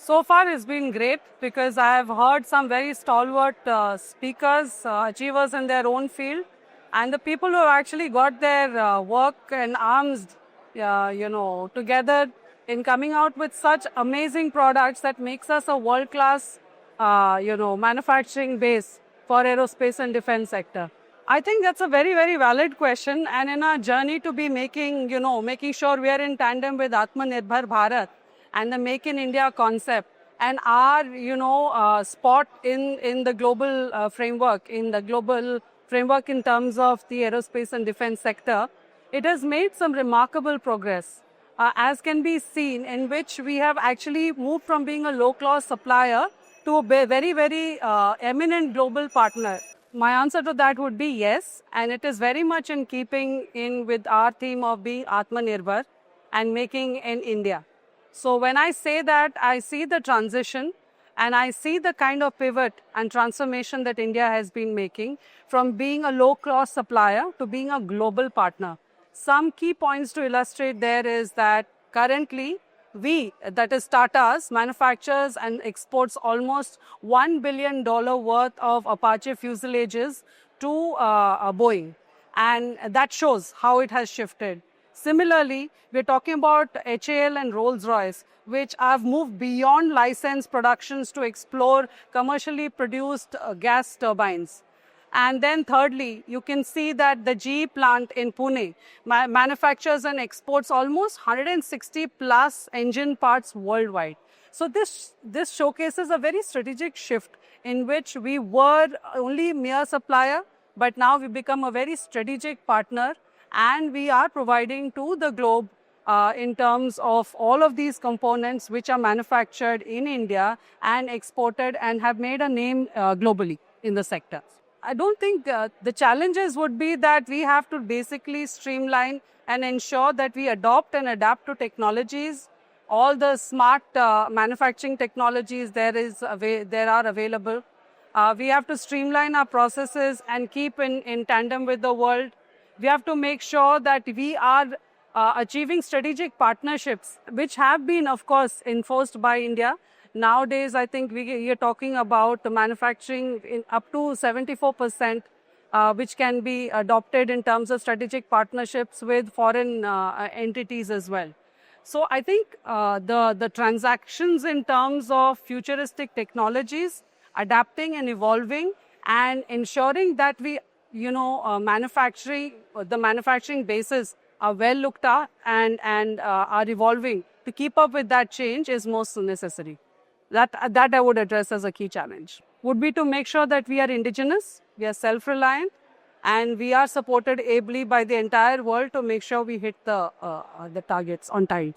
So far, it's been great because I have heard some very stalwart speakers, achievers in their own field, and the people who have actually got their work and arms, together in coming out with such amazing products that makes us a world-class, manufacturing base for aerospace and defense sector. I think that's a very, very valid question. And in our journey to be making sure we are in tandem with Atmanirbhar Bharat and the Make in India concept and our, spot in the global framework, in terms of the aerospace and defense sector, it has made some remarkable progress. As can be seen, in which we have actually moved from being a low-cost supplier to a very, very eminent global partner. My answer to that would be yes, and it is very much in keeping in with our theme of being Atmanirbhar and making in India. So when I say that, I see the transition and I see the kind of pivot and transformation that India has been making from being a low-cost supplier to being a global partner. Some key points to illustrate there is that currently we, that is Tata's, manufactures and exports almost $1 billion worth of Apache fuselages to Boeing. And that shows how it has shifted. Similarly, we're talking about HAL and Rolls-Royce, which have moved beyond licensed productions to explore commercially produced gas turbines. And then thirdly, you can see that the GE plant in Pune manufactures and exports almost 160 plus engine parts worldwide. So this showcases a very strategic shift in which we were only mere supplier, but now we become a very strategic partner and we are providing to the globe in terms of all of these components which are manufactured in India and exported and have made a name globally in the sector. I don't think the challenges would be that we have to basically streamline and ensure that we adopt and adapt to technologies. All the smart manufacturing technologies there are available. We have to streamline our processes and keep in tandem with the world. We have to make sure that we are achieving strategic partnerships, which have been, of course, enforced by India. Nowadays, I think we are talking about the manufacturing in up to 74%, which can be adopted in terms of strategic partnerships with foreign entities as well. So I think the transactions in terms of futuristic technologies, adapting and evolving and ensuring that we, the manufacturing bases are well looked at and are evolving to keep up with that change is most necessary. That I would address as a key challenge. Would be to make sure that we are indigenous, we are self-reliant, and we are supported ably by the entire world to make sure we hit the targets on time.